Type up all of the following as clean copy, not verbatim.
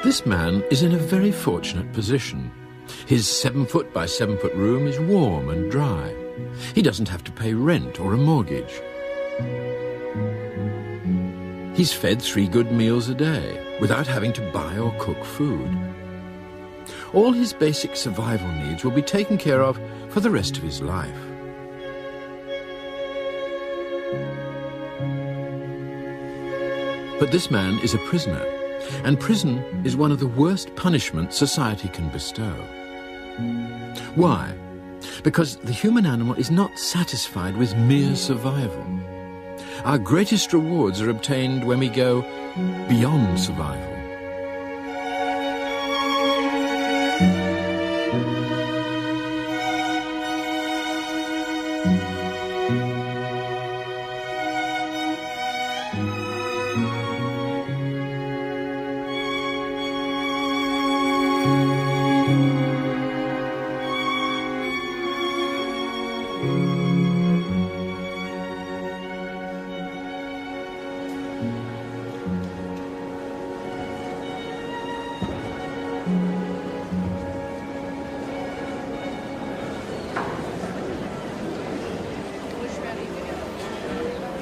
This man is in a very fortunate position. His 7-foot by 7-foot room is warm and dry. He doesn't have to pay rent or a mortgage. He's fed 3 good meals a day without having to buy or cook food. All his basic survival needs will be taken care of for the rest of his life. But this man is a prisoner, and prison is one of the worst punishments society can bestow. Why? Because the human animal is not satisfied with mere survival. Our greatest rewards are obtained when we go beyond survival.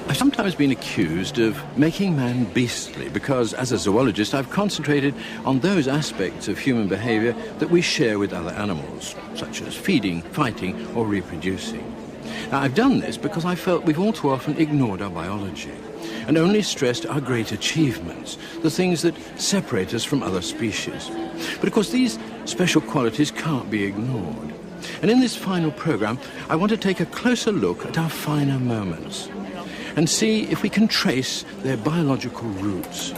I've sometimes been accused of making man beastly because, as a zoologist, I've concentrated on those aspects of human behavior that we share with other animals, such as feeding, fighting, or reproducing. Now, I've done this because I felt we've all too often ignored our biology and only stressed our great achievements, the things that separate us from other species. But of course, these special qualities can't be ignored. And in this final program, I want to take a closer look at our finer moments and see if we can trace their biological roots.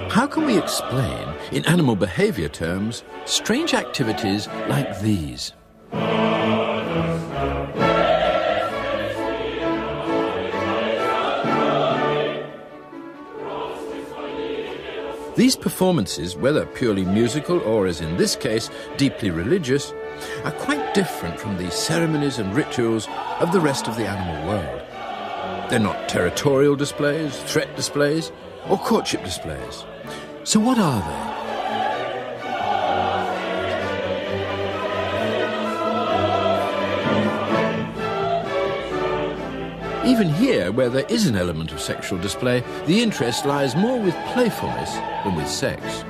How can we explain, in animal behavior terms, strange activities like these? These performances, whether purely musical or, as in this case, deeply religious, are quite different from the ceremonies and rituals of the rest of the animal world. They're not territorial displays, threat displays, or courtship displays. So what are they? Even here, where there is an element of sexual display, the interest lies more with playfulness than with sex.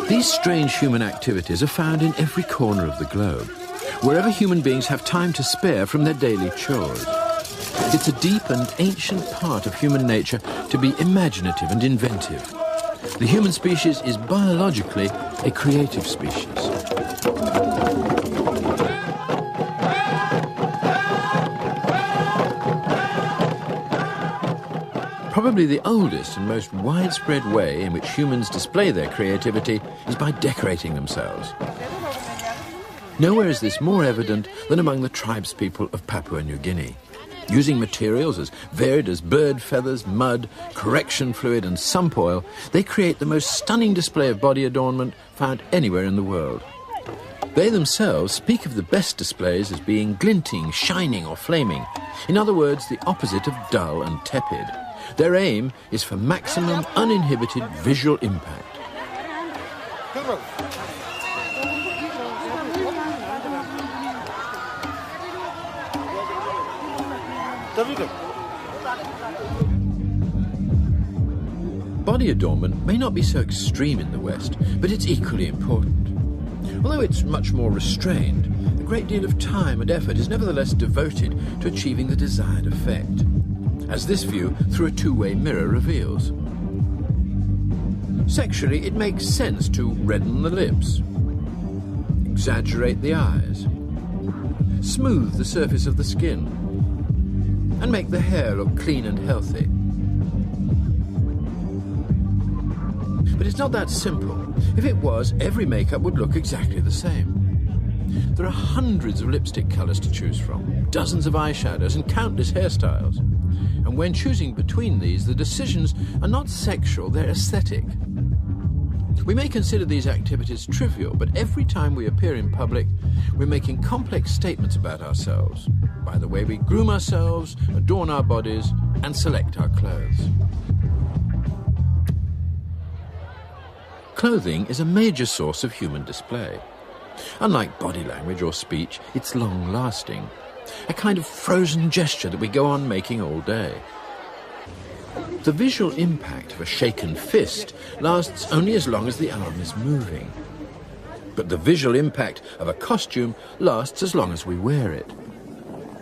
These strange human activities are found in every corner of the globe, wherever human beings have time to spare from their daily chores. It's a deep and ancient part of human nature to be imaginative and inventive. The human species is biologically a creative species. Probably the oldest and most widespread way in which humans display their creativity is by decorating themselves. Nowhere is this more evident than among the tribespeople of Papua New Guinea. Using materials as varied as bird feathers, mud, correction fluid and sump oil, they create the most stunning display of body adornment found anywhere in the world. They themselves speak of the best displays as being glinting, shining or flaming. In other words, the opposite of dull and tepid. Their aim is for maximum uninhibited visual impact. Body adornment may not be so extreme in the West, but it's equally important. Although it's much more restrained, a great deal of time and effort is nevertheless devoted to achieving the desired effect, as this view through a two-way mirror reveals. Sexually, it makes sense to redden the lips, exaggerate the eyes, smooth the surface of the skin, and make the hair look clean and healthy. But it's not that simple. If it was, every makeup would look exactly the same. There are hundreds of lipstick colours to choose from, dozens of eyeshadows and countless hairstyles. And when choosing between these, the decisions are not sexual, they're aesthetic. We may consider these activities trivial, but every time we appear in public, we're making complex statements about ourselves by the way we groom ourselves, adorn our bodies, and select our clothes. Clothing is a major source of human display. Unlike body language or speech, it's long-lasting, a kind of frozen gesture that we go on making all day. The visual impact of a shaken fist lasts only as long as the arm is moving. But the visual impact of a costume lasts as long as we wear it.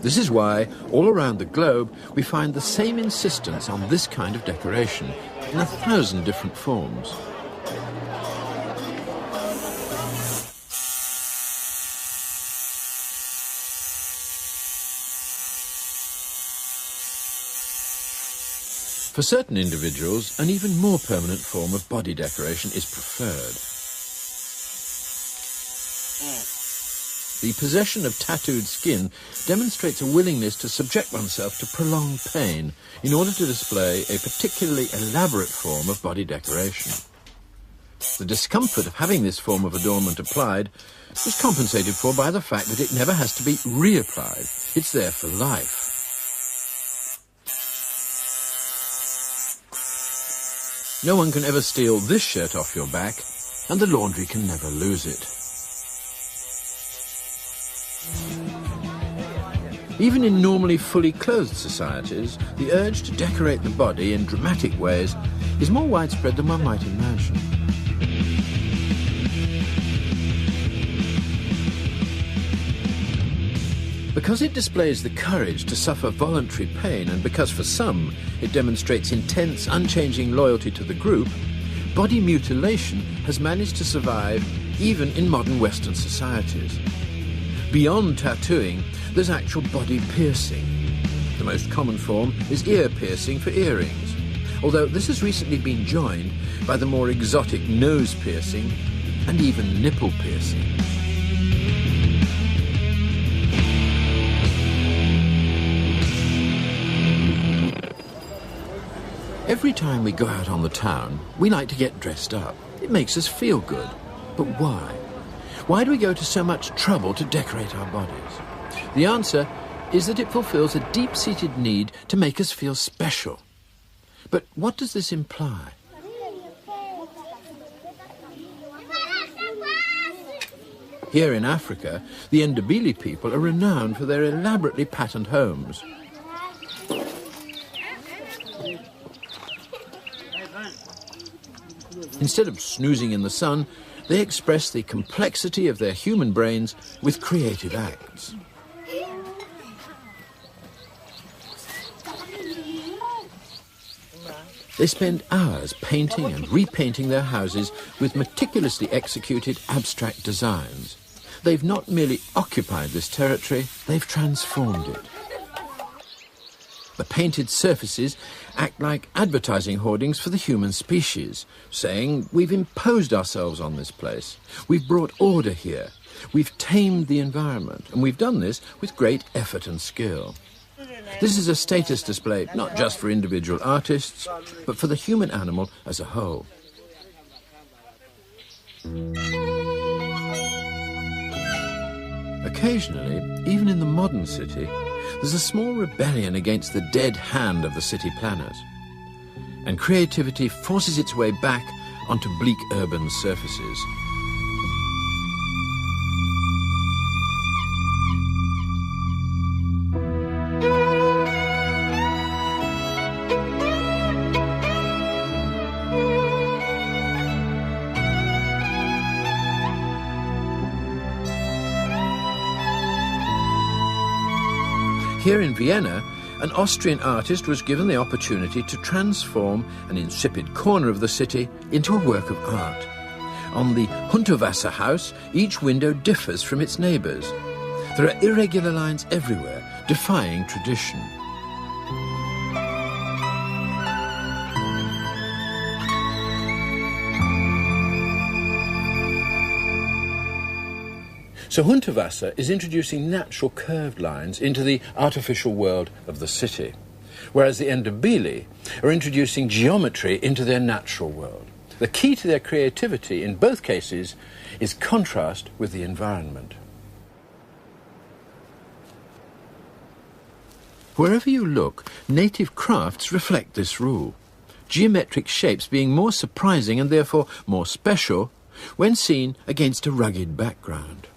This is why, all around the globe, we find the same insistence on this kind of decoration in 1,000 different forms. For certain individuals, an even more permanent form of body decoration is preferred. The possession of tattooed skin demonstrates a willingness to subject oneself to prolonged pain in order to display a particularly elaborate form of body decoration. The discomfort of having this form of adornment applied is compensated for by the fact that it never has to be reapplied. It's there for life. No one can ever steal this shirt off your back, and the laundry can never lose it. Even in normally fully clothed societies, the urge to decorate the body in dramatic ways is more widespread than one might imagine. Because it displays the courage to suffer voluntary pain, and because for some it demonstrates intense, unchanging loyalty to the group, body mutilation has managed to survive even in modern Western societies. Beyond tattooing, there's actual body piercing. The most common form is ear piercing for earrings, although this has recently been joined by the more exotic nose piercing and even nipple piercing. Every time we go out on the town, we like to get dressed up. It makes us feel good. But why? Why do we go to so much trouble to decorate our bodies? The answer is that it fulfills a deep-seated need to make us feel special. But what does this imply? Here in Africa, the Ndebele people are renowned for their elaborately patterned homes. Instead of snoozing in the sun, they express the complexity of their human brains with creative acts. They spend hours painting and repainting their houses with meticulously executed abstract designs. They've not merely occupied this territory, they've transformed it. The painted surfaces act like advertising hoardings for the human species, saying, we've imposed ourselves on this place, we've brought order here, we've tamed the environment, and we've done this with great effort and skill. This is a status display not just for individual artists, but for the human animal as a whole. Occasionally, even in the modern city, there's a small rebellion against the dead hand of the city planners, and creativity forces its way back onto bleak urban surfaces. Here in Vienna, an Austrian artist was given the opportunity to transform an insipid corner of the city into a work of art. On the Hunterwasser house, each window differs from its neighbours. There are irregular lines everywhere, defying tradition. So Hundertwasser is introducing natural curved lines into the artificial world of the city, whereas the Enderby are introducing geometry into their natural world. The key to their creativity in both cases is contrast with the environment. Wherever you look, native crafts reflect this rule, geometric shapes being more surprising and therefore more special when seen against a rugged background.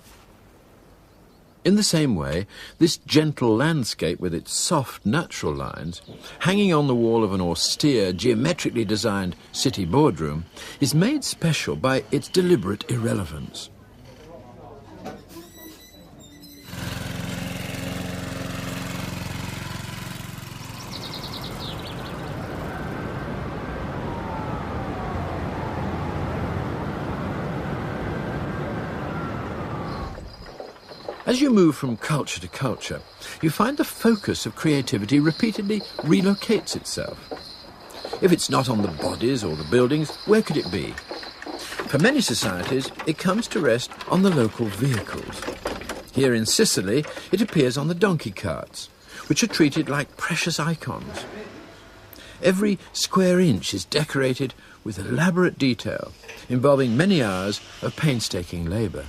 In the same way, this gentle landscape with its soft natural lines, hanging on the wall of an austere, geometrically designed city boardroom, is made special by its deliberate irrelevance. As you move from culture to culture, you find the focus of creativity repeatedly relocates itself. If it's not on the bodies or the buildings, where could it be? For many societies, it comes to rest on the local vehicles. Here in Sicily, it appears on the donkey carts, which are treated like precious icons. Every square inch is decorated with elaborate detail, involving many hours of painstaking labour.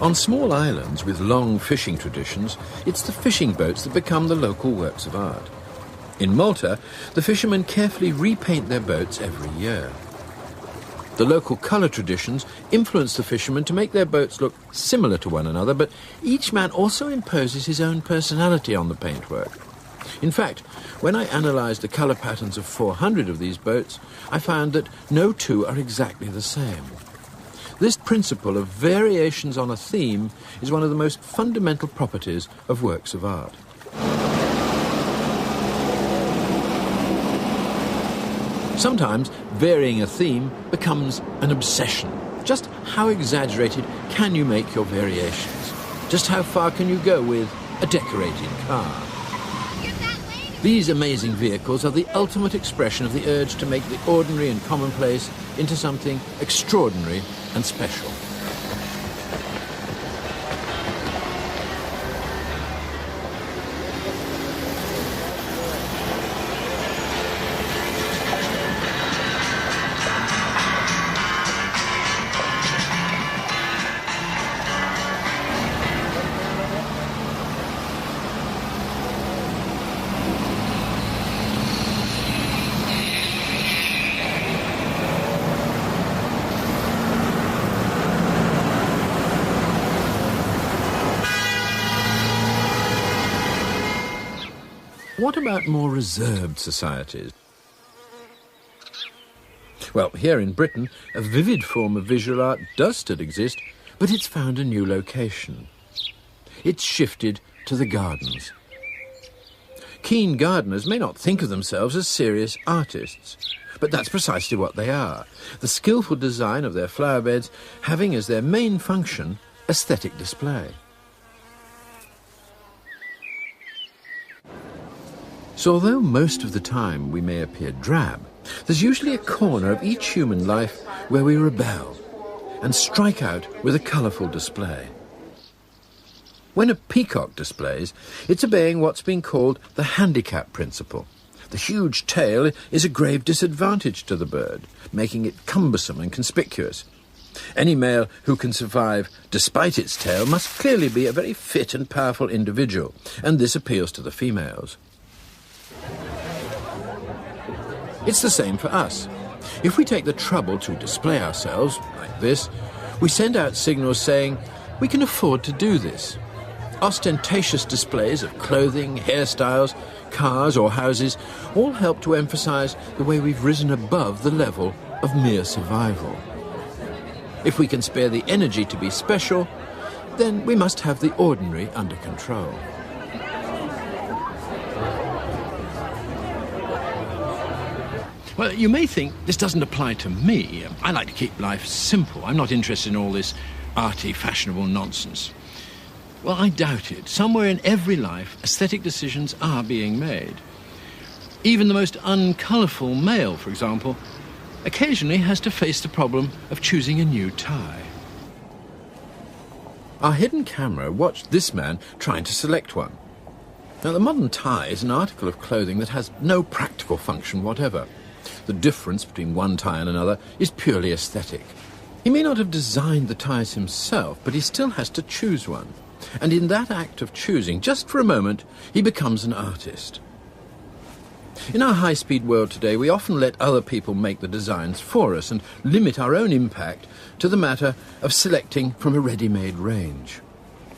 On small islands with long fishing traditions, it's the fishing boats that become the local works of art. In Malta, the fishermen carefully repaint their boats every year. The local colour traditions influence the fishermen to make their boats look similar to one another, but each man also imposes his own personality on the paintwork. In fact, when I analysed the colour patterns of 400 of these boats, I found that no two are exactly the same. This principle of variations on a theme is one of the most fundamental properties of works of art. Sometimes varying a theme becomes an obsession. Just how exaggerated can you make your variations? Just how far can you go with a decorated car? These amazing vehicles are the ultimate expression of the urge to make the ordinary and commonplace into something extraordinary and special. What about more reserved societies? Well, here in Britain, a vivid form of visual art does still exist, but it's found a new location. It's shifted to the gardens. Keen gardeners may not think of themselves as serious artists, but that's precisely what they are. The skillful design of their flower beds having as their main function aesthetic display. So although most of the time we may appear drab, there's usually a corner of each human life where we rebel and strike out with a colourful display. When a peacock displays, it's obeying what's been called the handicap principle. The huge tail is a grave disadvantage to the bird, making it cumbersome and conspicuous. Any male who can survive despite its tail must clearly be a very fit and powerful individual, and this appeals to the females. It's the same for us. If we take the trouble to display ourselves, like this, we send out signals saying, we can afford to do this. Ostentatious displays of clothing, hairstyles, cars or houses all help to emphasize the way we've risen above the level of mere survival. If we can spare the energy to be special, then we must have the ordinary under control. Well, you may think this doesn't apply to me. I like to keep life simple. I'm not interested in all this arty, fashionable nonsense. Well, I doubt it. Somewhere in every life, aesthetic decisions are being made. Even the most uncolourful male, for example, occasionally has to face the problem of choosing a new tie. Our hidden camera watched this man trying to select one. Now, the modern tie is an article of clothing that has no practical function whatever. The difference between one tie and another is purely aesthetic. He may not have designed the ties himself, but he still has to choose one. And in that act of choosing, just for a moment, he becomes an artist. In our high-speed world today, we often let other people make the designs for us and limit our own impact to the matter of selecting from a ready-made range.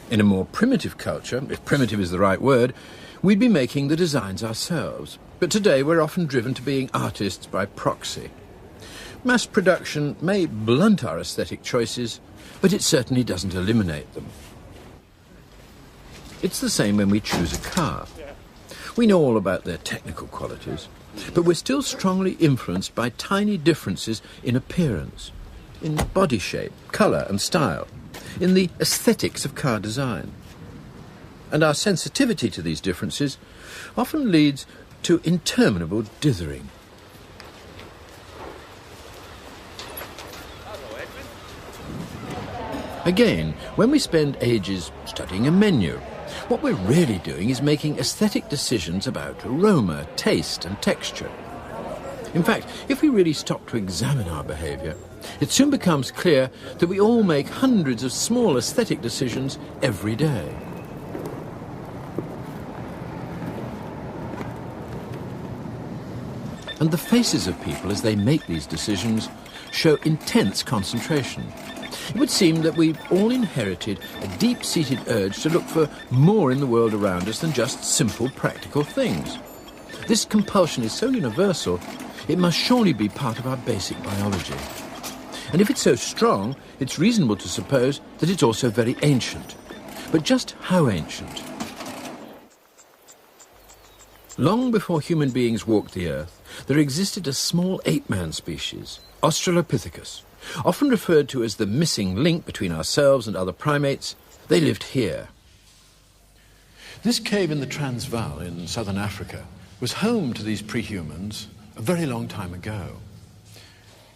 In a more primitive culture, if primitive is the right word, we'd be making the designs ourselves. But today we're often driven to being artists by proxy. Mass production may blunt our aesthetic choices, but it certainly doesn't eliminate them. It's the same when we choose a car. We know all about their technical qualities, but we're still strongly influenced by tiny differences in appearance, in body shape, colour and style, in the aesthetics of car design. And our sensitivity to these differences often leads to interminable dithering. Again, when we spend ages studying a menu, what we're really doing is making aesthetic decisions about aroma, taste and texture. In fact, if we really stop to examine our behaviour, it soon becomes clear that we all make hundreds of small aesthetic decisions every day. And the faces of people as they make these decisions show intense concentration. It would seem that we've all inherited a deep-seated urge to look for more in the world around us than just simple practical things. This compulsion is so universal, it must surely be part of our basic biology. And if it's so strong, it's reasonable to suppose that it's also very ancient. But just how ancient? Long before human beings walked the earth, there existed a small ape-man species, Australopithecus. Often referred to as the missing link between ourselves and other primates, they lived here. This cave in the Transvaal in southern Africa was home to these pre-humans a very long time ago.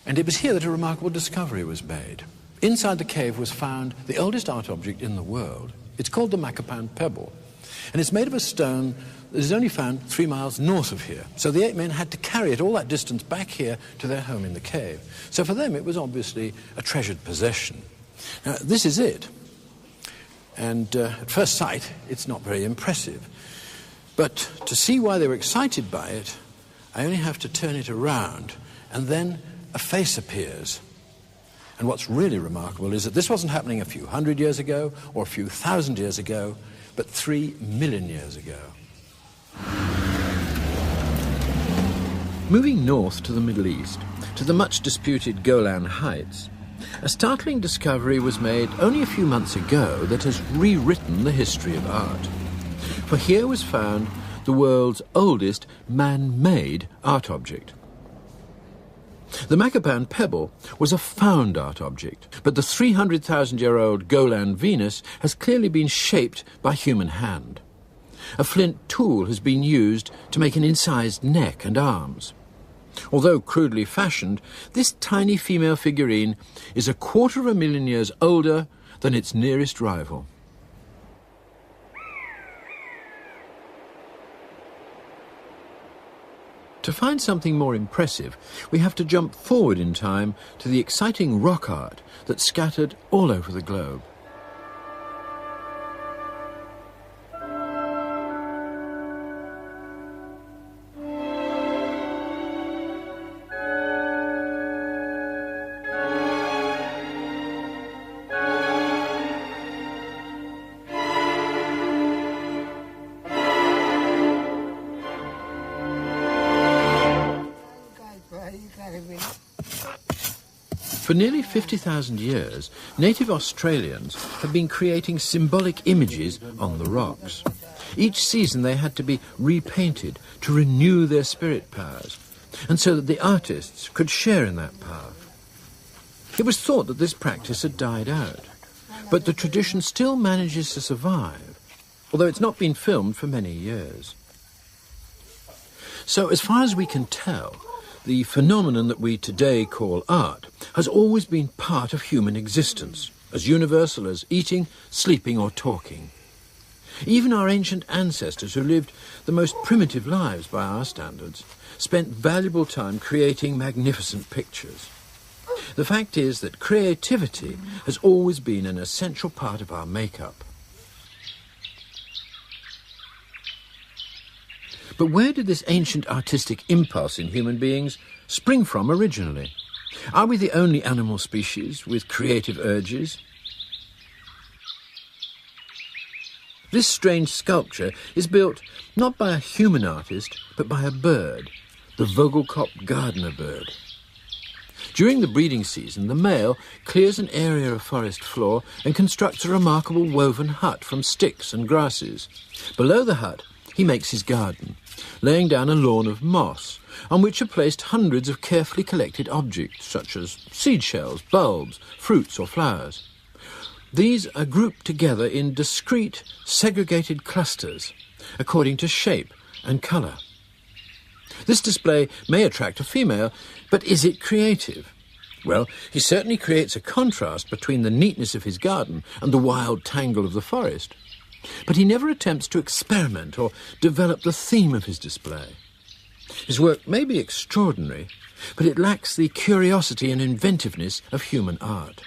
And it was here that a remarkable discovery was made. Inside the cave was found the oldest art object in the world. It's called the Makapan Pebble, and it's made of a stone that is only found 3 miles north of here. So the ape men had to carry it all that distance back here to their home in the cave. So for them it was obviously a treasured possession. Now this is it. And at first sight it's not very impressive. But to see why they were excited by it, I only have to turn it around and then a face appears. And what's really remarkable is that this wasn't happening a few hundred years ago or a few thousand years ago, but 3 million years ago. Moving north to the Middle East, to the much-disputed Golan Heights, a startling discovery was made only a few months ago that has rewritten the history of art. For here was found the world's oldest man-made art object. The Makapan Pebble was a found art object, but the 300,000-year-old Golan Venus has clearly been shaped by human hand. A flint tool has been used to make an incised neck and arms. Although crudely fashioned, this tiny female figurine is 250,000 years older than its nearest rival. To find something more impressive, we have to jump forward in time to the exciting rock art that's scattered all over the globe. For nearly 50,000 years, native Australians have been creating symbolic images on the rocks. Each season they had to be repainted to renew their spirit powers, and so that the artists could share in that power. It was thought that this practice had died out, but the tradition still manages to survive, although it's not been filmed for many years. So, as far as we can tell, the phenomenon that we today call art has always been part of human existence, as universal as eating, sleeping or talking. Even our ancient ancestors, who lived the most primitive lives by our standards, spent valuable time creating magnificent pictures. The fact is that creativity has always been an essential part of our makeup. But where did this ancient artistic impulse in human beings spring from originally? Are we the only animal species with creative urges? This strange sculpture is built not by a human artist, but by a bird, the Vogelkop gardener bird. During the breeding season, the male clears an area of forest floor and constructs a remarkable woven hut from sticks and grasses. Below the hut, he makes his garden, laying down a lawn of moss, on which are placed hundreds of carefully collected objects, such as seed shells, bulbs, fruits or flowers. These are grouped together in discrete, segregated clusters, according to shape and colour. This display may attract a female, but is it creative? Well, he certainly creates a contrast between the neatness of his garden and the wild tangle of the forest. But he never attempts to experiment or develop the theme of his display. His work may be extraordinary, but it lacks the curiosity and inventiveness of human art.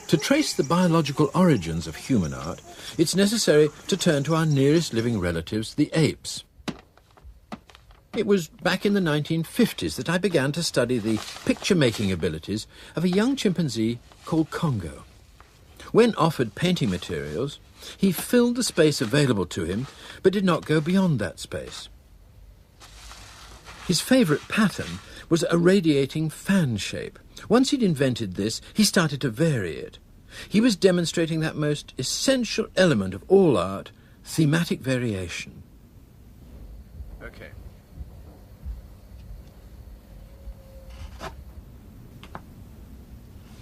To trace the biological origins of human art, it's necessary to turn to our nearest living relatives, the apes. It was back in the 1950s that I began to study the picture-making abilities of a young chimpanzee called Congo. When offered painting materials, he filled the space available to him, but did not go beyond that space. His favourite pattern was a radiating fan shape. Once he'd invented this, he started to vary it. He was demonstrating that most essential element of all art, thematic variation. Okay.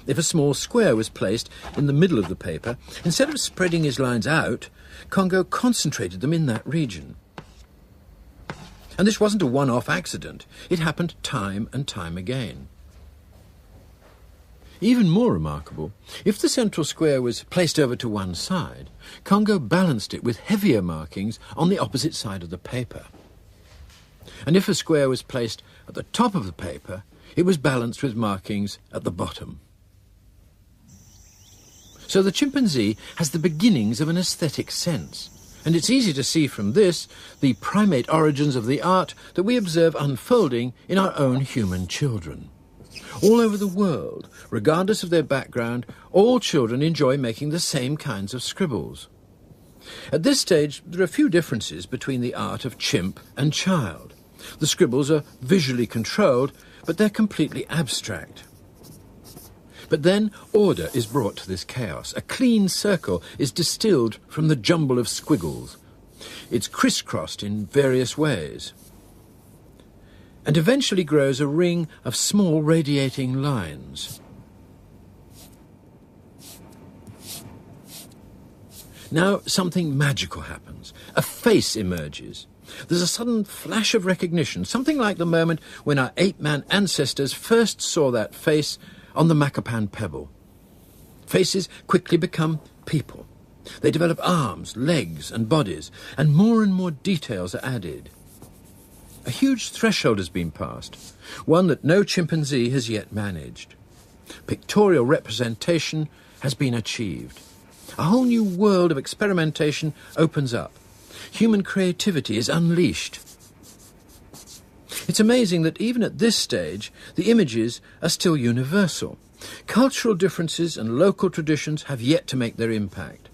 If a small square was placed in the middle of the paper, instead of spreading his lines out, Congo concentrated them in that region. And this wasn't a one-off accident. It happened time and time again. Even more remarkable, if the central square was placed over to one side, Congo balanced it with heavier markings on the opposite side of the paper. And if a square was placed at the top of the paper, it was balanced with markings at the bottom. So the chimpanzee has the beginnings of an aesthetic sense, and it's easy to see from this the primate origins of the art that we observe unfolding in our own human children. All over the world, regardless of their background, all children enjoy making the same kinds of scribbles. At this stage, there are few differences between the art of chimp and child. The scribbles are visually controlled, but they're completely abstract. But then order is brought to this chaos. A clean circle is distilled from the jumble of squiggles. It's crisscrossed in various ways, and eventually grows a ring of small radiating lines. Now something magical happens. A face emerges. There's a sudden flash of recognition, something like the moment when our ape-man ancestors first saw that face on the Makapan pebble. Faces quickly become people. They develop arms, legs and bodies, and more details are added. A huge threshold has been passed, one that no chimpanzee has yet managed. Pictorial representation has been achieved. A whole new world of experimentation opens up. Human creativity is unleashed. It's amazing that even at this stage, the images are still universal. Cultural differences and local traditions have yet to make their impact.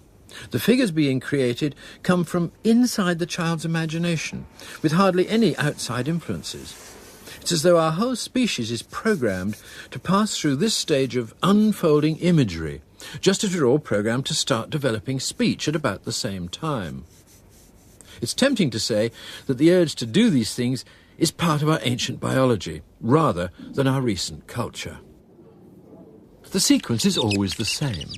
The figures being created come from inside the child's imagination, with hardly any outside influences. It's as though our whole species is programmed to pass through this stage of unfolding imagery, just as we're all programmed to start developing speech at about the same time. It's tempting to say that the urge to do these things is part of our ancient biology, rather than our recent culture. The sequence is always the same.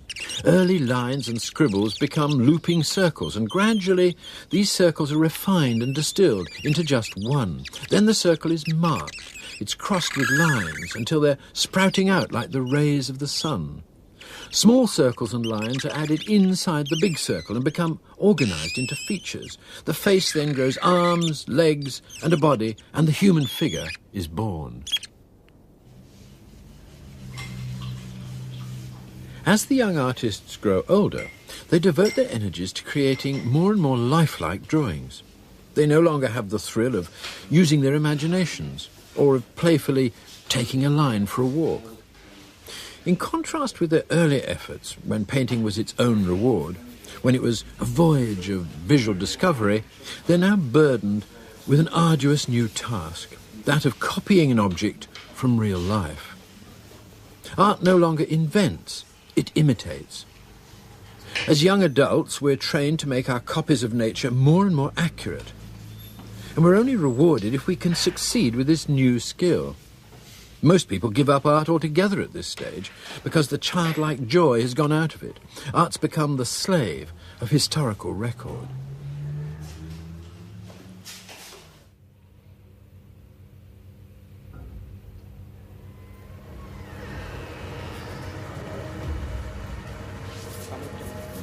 Early lines and scribbles become looping circles, and gradually these circles are refined and distilled into just one. Then the circle is marked. It's crossed with lines until they're sprouting out like the rays of the sun. Small circles and lines are added inside the big circle and become organised into features. The face then grows arms, legs and a body, and the human figure is born. As the young artists grow older, they divert their energies to creating more and more lifelike drawings. They no longer have the thrill of using their imaginations or of playfully taking a line for a walk. In contrast with their earlier efforts, when painting was its own reward, when it was a voyage of visual discovery, they're now burdened with an arduous new task, that of copying an object from real life. Art no longer invents, it imitates. As young adults, we're trained to make our copies of nature more and more accurate. And we're only rewarded if we can succeed with this new skill. Most people give up art altogether at this stage because the childlike joy has gone out of it. Art's become the slave of historical record.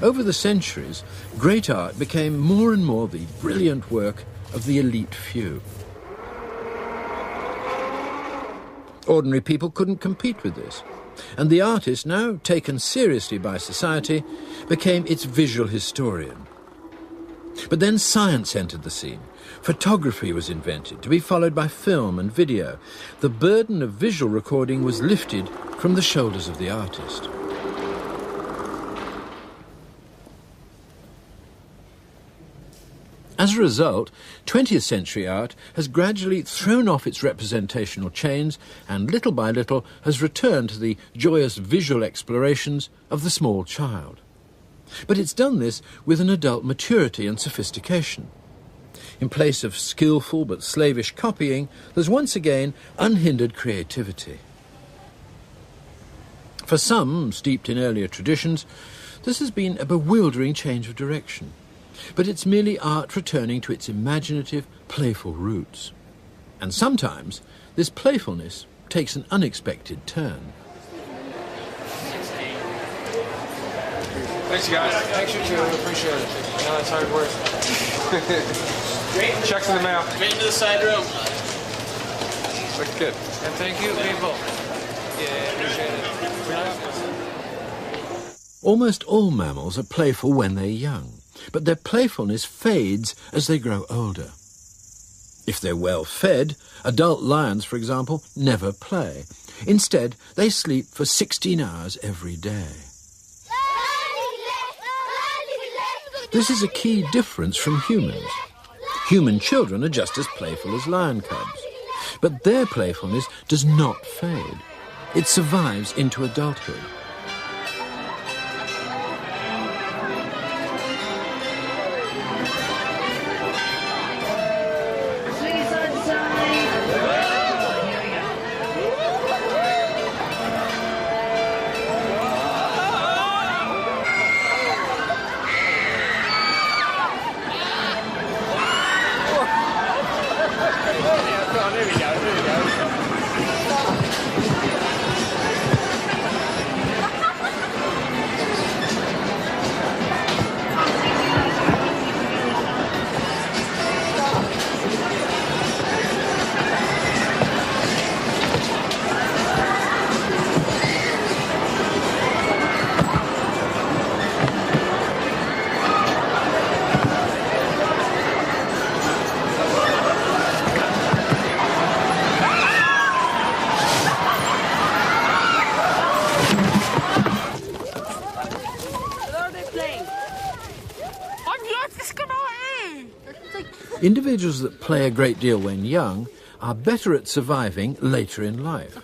Over the centuries, great art became more and more the brilliant work of the elite few. Ordinary people couldn't compete with this, and the artist, now taken seriously by society, became its visual historian. But then science entered the scene. Photography was invented, to be followed by film and video. The burden of visual recording was lifted from the shoulders of the artist. As a result, 20th century art has gradually thrown off its representational chains and little by little has returned to the joyous visual explorations of the small child. But it's done this with an adult maturity and sophistication. In place of skillful but slavish copying, there's once again unhindered creativity. For some, steeped in earlier traditions, this has been a bewildering change of direction. But it's merely art returning to its imaginative, playful roots. And sometimes this playfulness takes an unexpected turn. Thanks, guys. Thanks, you too. Appreciate it. I know it's hard work. Great. Checks in the mail. Right into the side room. Looks good. And thank you, people. Yeah, appreciate it. Almost all mammals are playful when they're young, but their playfulness fades as they grow older. If they're well fed, adult lions, for example, never play. Instead, they sleep for 16 hours every day. This is a key difference from humans. Human children are just as playful as lion cubs, but their playfulness does not fade. It survives into adulthood. Individuals that play a great deal when young are better at surviving later in life.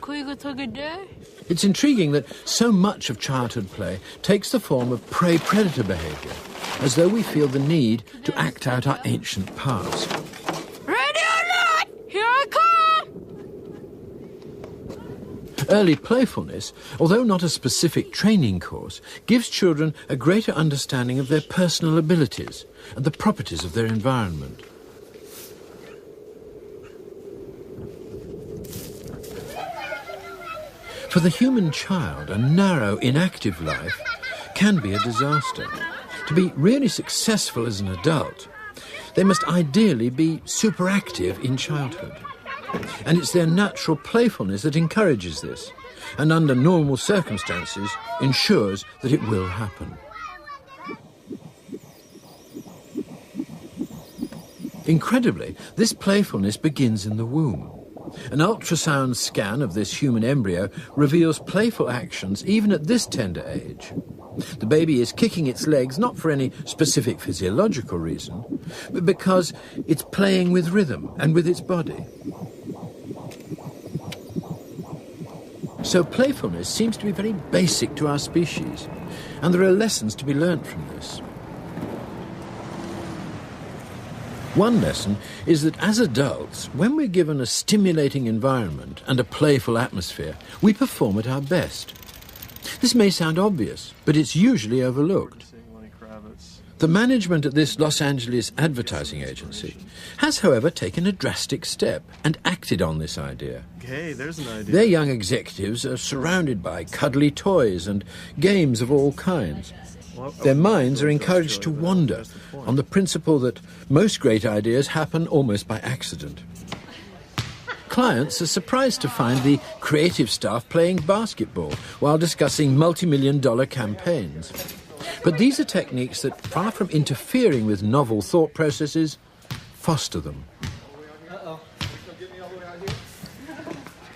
It's intriguing that so much of childhood play takes the form of prey-predator behaviour, as though we feel the need to act out our ancient past. Ready or not, here I come! Early playfulness, although not a specific training course, gives children a greater understanding of their personal abilities and the properties of their environment. For the human child, a narrow, inactive life can be a disaster. To be really successful as an adult, they must ideally be superactive in childhood. And it's their natural playfulness that encourages this, and under normal circumstances ensures that it will happen. Incredibly, this playfulness begins in the womb. An ultrasound scan of this human embryo reveals playful actions even at this tender age. The baby is kicking its legs not for any specific physiological reason, but because it's playing with rhythm and with its body. So playfulness seems to be very basic to our species, and there are lessons to be learnt from this. One lesson is that as adults, when we're given a stimulating environment and a playful atmosphere, we perform at our best. This may sound obvious, but it's usually overlooked. The management at this Los Angeles advertising agency has, however, taken a drastic step and acted on this idea. Hey, there's an idea. Their young executives are surrounded by cuddly toys and games of all kinds. Their minds are encouraged to wander on the principle that most great ideas happen almost by accident. Clients are surprised to find the creative staff playing basketball while discussing multi-million-dollar campaigns. But these are techniques that, far from interfering with novel thought processes, foster them.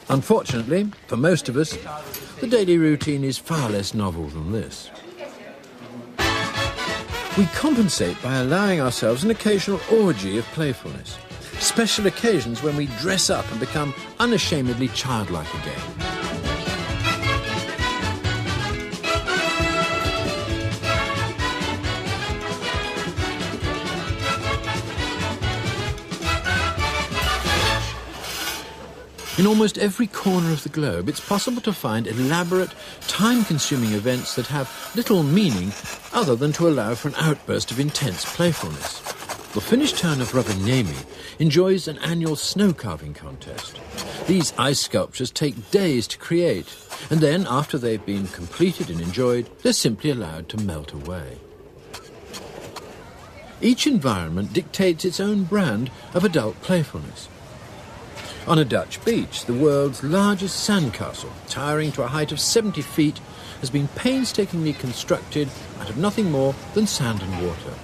Unfortunately, for most of us, the daily routine is far less novel than this. We compensate by allowing ourselves an occasional orgy of playfulness, special occasions when we dress up and become unashamedly childlike again. In almost every corner of the globe, it's possible to find elaborate, time-consuming events that have little meaning other than to allow for an outburst of intense playfulness. The Finnish town of Rovaniemi enjoys an annual snow carving contest. These ice sculptures take days to create, and then, after they've been completed and enjoyed, they're simply allowed to melt away. Each environment dictates its own brand of adult playfulness. On a Dutch beach, the world's largest sandcastle, towering to a height of 70 feet, has been painstakingly constructed out of nothing more than sand and water.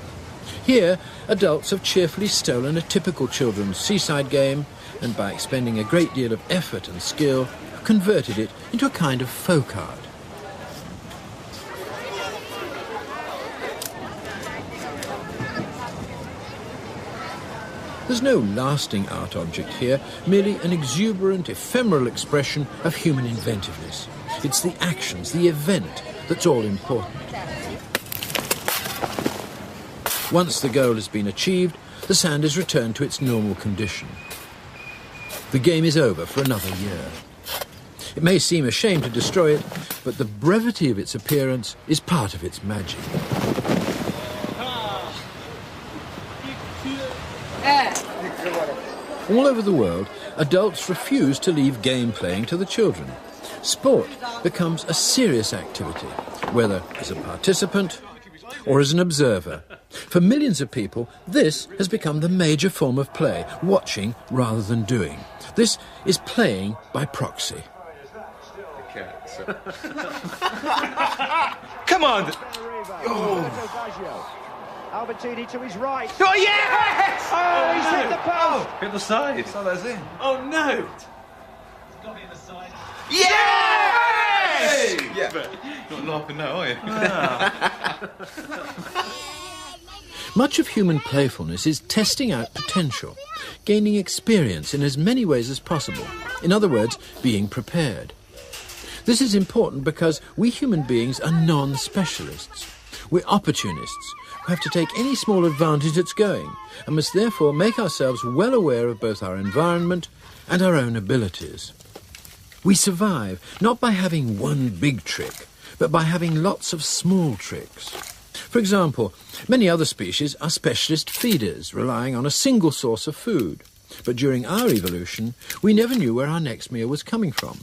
Here, adults have cheerfully stolen a typical children's seaside game, and by expending a great deal of effort and skill, have converted it into a kind of folk art. There's no lasting art object here, merely an exuberant, ephemeral expression of human inventiveness. It's the actions, the event, that's all important. Once the goal has been achieved, the sand is returned to its normal condition. The game is over for another year. It may seem a shame to destroy it, but the brevity of its appearance is part of its magic. All over the world, adults refuse to leave game playing to the children. Sport becomes a serious activity, whether as a participant or as an observer. For millions of people, this has become the major form of play, watching rather than doing. This is playing by proxy. Come on! Albertini to his right. Oh, yes! Oh, he's hit the post. Hit the side. So that's in. Oh, no! It's got me in the side. Yes! Yeah. Not laughing now, are you? Much of human playfulness is testing out potential, gaining experience in as many ways as possible. In other words, being prepared. This is important because we human beings are non-specialists. We're opportunists who have to take any small advantage that's going, and must therefore make ourselves well aware of both our environment and our own abilities. We survive not by having one big trick, but by having lots of small tricks. For example, many other species are specialist feeders, relying on a single source of food. But during our evolution, we never knew where our next meal was coming from.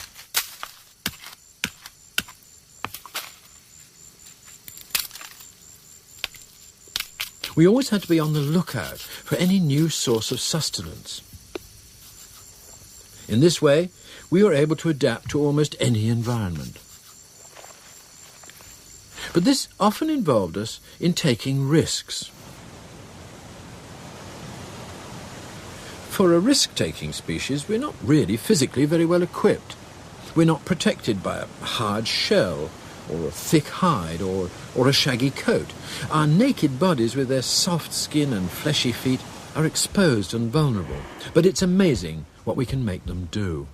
We always had to be on the lookout for any new source of sustenance. In this way, we were able to adapt to almost any environment. But this often involved us in taking risks. For a risk-taking species, we're not really physically very well equipped. We're not protected by a hard shell, or a thick hide, or a shaggy coat. Our naked bodies with their soft skin and fleshy feet are exposed and vulnerable. But it's amazing what we can make them do.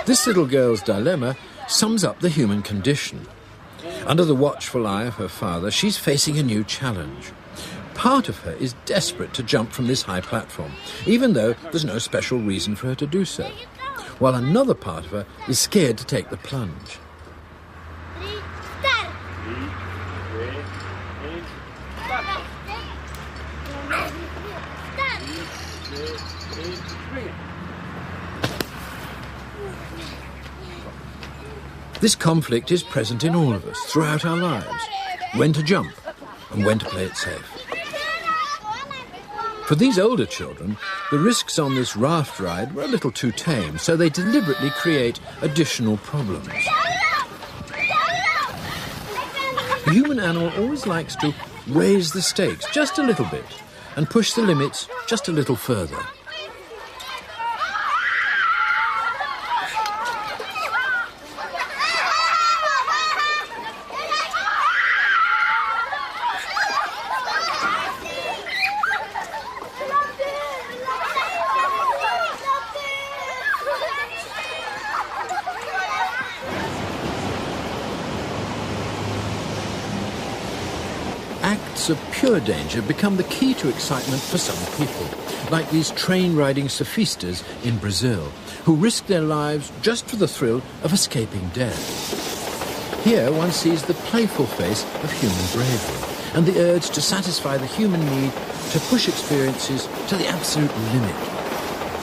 This little girl's dilemma sums up the human condition. Under the watchful eye of her father, she's facing a new challenge. Part of her is desperate to jump from this high platform, even though there's no special reason for her to do so, while another part of her is scared to take the plunge. This conflict is present in all of us throughout our lives. When to jump and when to play it safe. For these older children, the risks on this raft ride were a little too tame, so they deliberately create additional problems. The human animal always likes to raise the stakes just a little bit and push the limits just a little further. Acts of pure danger become the key to excitement for some people, like these train-riding sophistas in Brazil, who risk their lives just for the thrill of escaping death. Here one sees the playful face of human bravery and the urge to satisfy the human need to push experiences to the absolute limit.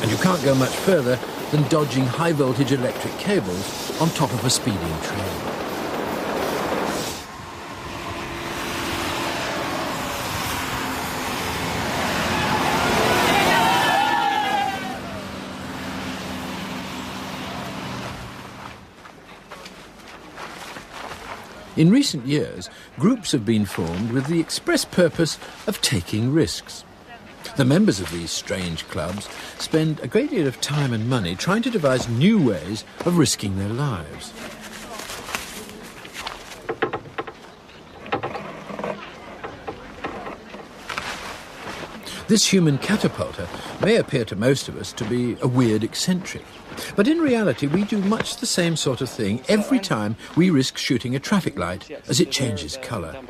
And you can't go much further than dodging high-voltage electric cables on top of a speeding train. In recent years, groups have been formed with the express purpose of taking risks. The members of these strange clubs spend a great deal of time and money trying to devise new ways of risking their lives. This human catapulter may appear to most of us to be a weird eccentric. But in reality, we do much the same sort of thing every time we risk shooting a traffic light as it changes colour.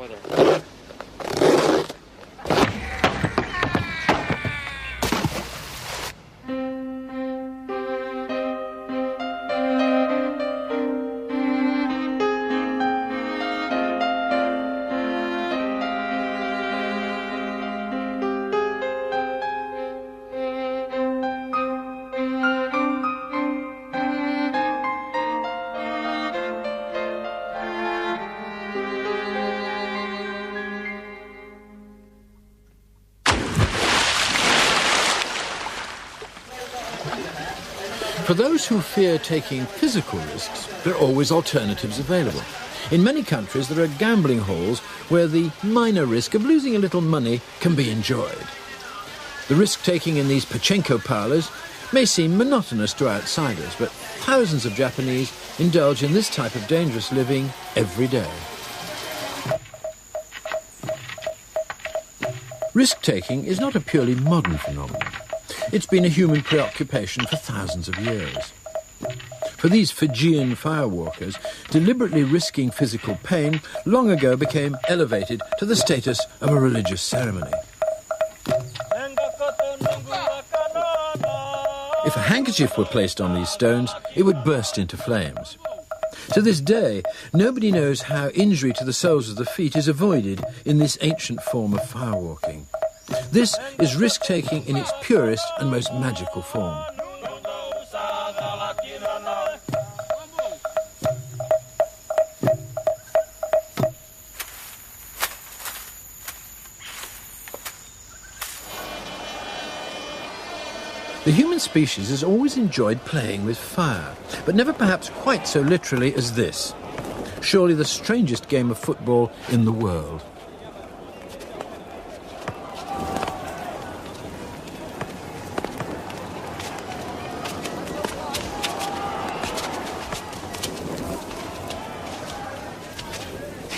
For those who fear taking physical risks, there are always alternatives available. In many countries, there are gambling halls where the minor risk of losing a little money can be enjoyed. The risk-taking in these pachinko parlours may seem monotonous to outsiders, but thousands of Japanese indulge in this type of dangerous living every day. Risk-taking is not a purely modern phenomenon. It's been a human preoccupation for thousands of years. For these Fijian firewalkers, deliberately risking physical pain long ago became elevated to the status of a religious ceremony. If a handkerchief were placed on these stones, it would burst into flames. To this day, nobody knows how injury to the soles of the feet is avoided in this ancient form of firewalking. This is risk-taking in its purest and most magical form. The human species has always enjoyed playing with fire, but never perhaps quite so literally as this. Surely the strangest game of football in the world.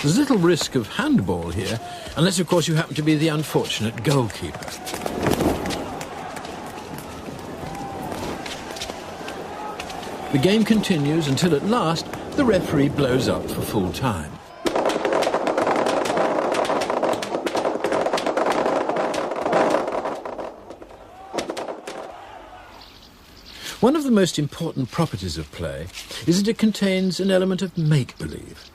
There's little risk of handball here, unless of course you happen to be the unfortunate goalkeeper. The game continues until at last the referee blows up for full time. One of the most important properties of play is that it contains an element of make-believe.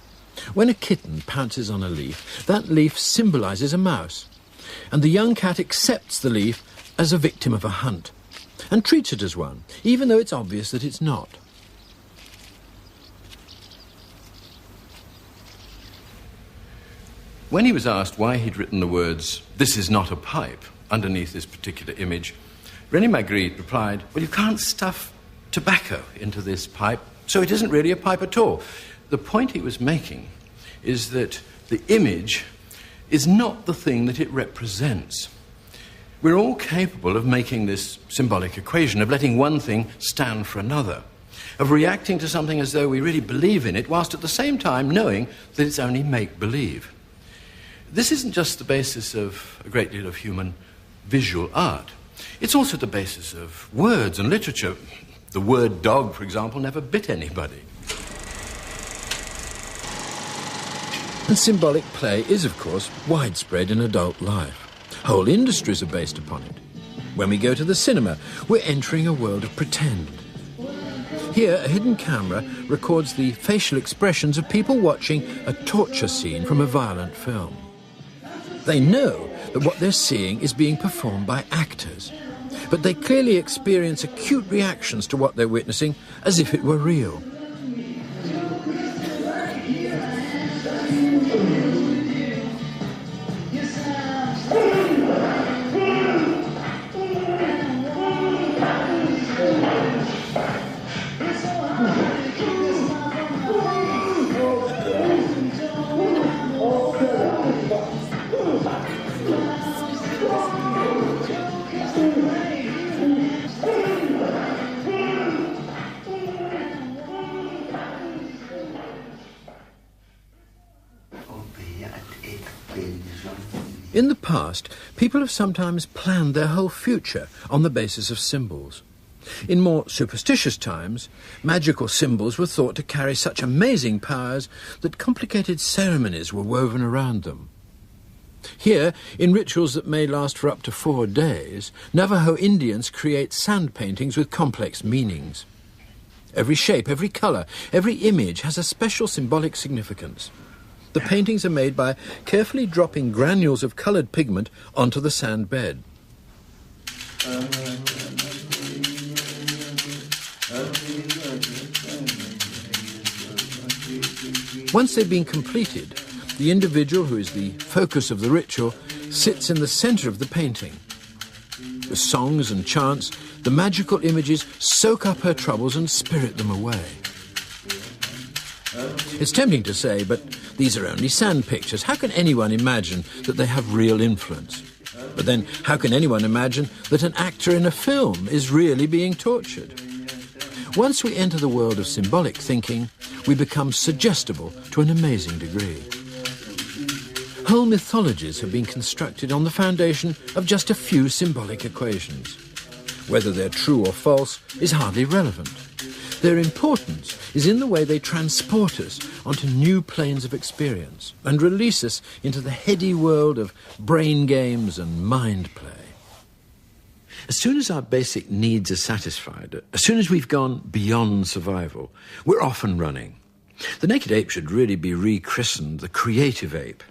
When a kitten pounces on a leaf, that leaf symbolises a mouse, and the young cat accepts the leaf as a victim of a hunt, and treats it as one, even though it's obvious that it's not. When he was asked why he'd written the words, "This is not a pipe," underneath this particular image, René Magritte replied, "Well, you can't stuff tobacco into this pipe, so it isn't really a pipe at all." The point he was making is that the image is not the thing that it represents. We're all capable of making this symbolic equation, of letting one thing stand for another, of reacting to something as though we really believe in it, whilst at the same time knowing that it's only make-believe. This isn't just the basis of a great deal of human visual art. It's also the basis of words and literature. The word dog, for example, never bit anybody. And symbolic play is, of course, widespread in adult life. Whole industries are based upon it. When we go to the cinema, we're entering a world of pretend. Here, a hidden camera records the facial expressions of people watching a torture scene from a violent film. They know that what they're seeing is being performed by actors, but they clearly experience acute reactions to what they're witnessing as if it were real. In the past, people have sometimes planned their whole future on the basis of symbols. In more superstitious times, magical symbols were thought to carry such amazing powers that complicated ceremonies were woven around them. Here, in rituals that may last for up to 4 days, Navajo Indians create sand paintings with complex meanings. Every shape, every colour, every image has a special symbolic significance. The paintings are made by carefully dropping granules of coloured pigment onto the sand bed. Once they've been completed, the individual who is the focus of the ritual sits in the centre of the painting. With songs and chants, the magical images soak up her troubles and spirit them away. It's tempting to say, but these are only sand pictures. How can anyone imagine that they have real influence? But then, how can anyone imagine that an actor in a film is really being tortured? Once we enter the world of symbolic thinking, we become suggestible to an amazing degree. Whole mythologies have been constructed on the foundation of just a few symbolic equations. Whether they're true or false is hardly relevant. Their importance is in the way they transport us onto new planes of experience and release us into the heady world of brain games and mind play. As soon as our basic needs are satisfied, as soon as we've gone beyond survival, we're off and running. The naked ape should really be rechristened the creative ape.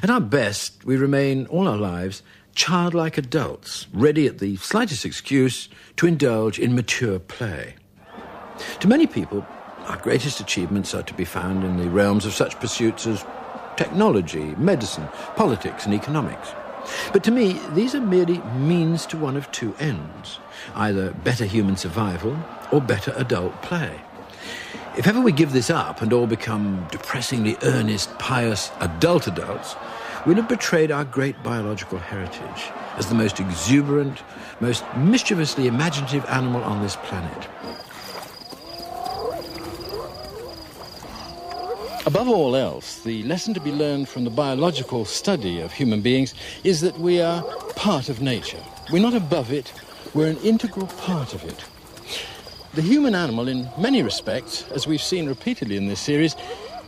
At our best, we remain all our lives childlike adults, ready at the slightest excuse to indulge in mature play. To many people, our greatest achievements are to be found in the realms of such pursuits as technology, medicine, politics and economics. But to me, these are merely means to one of two ends, either better human survival or better adult play. If ever we give this up and all become depressingly earnest, pious adults, we'll have betrayed our great biological heritage as the most exuberant, most mischievously imaginative animal on this planet. Above all else, the lesson to be learned from the biological study of human beings is that we are part of nature. We're not above it, we're an integral part of it. The human animal, in many respects, as we've seen repeatedly in this series,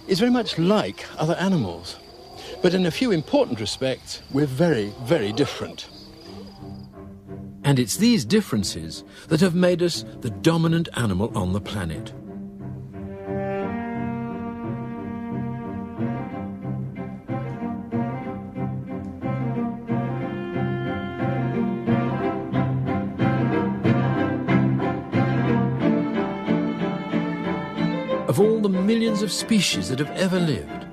is very much like other animals. But in a few important respects, we're very, very different. And it's these differences that have made us the dominant animal on the planet. Of all the millions of species that have ever lived,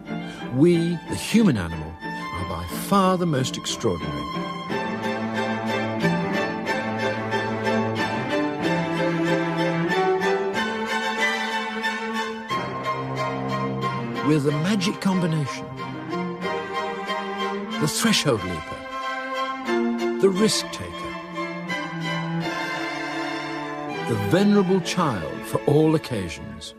we, the human animal, are by far the most extraordinary. We're the magic combination, the threshold leaper, the risk taker, the venerable child for all occasions.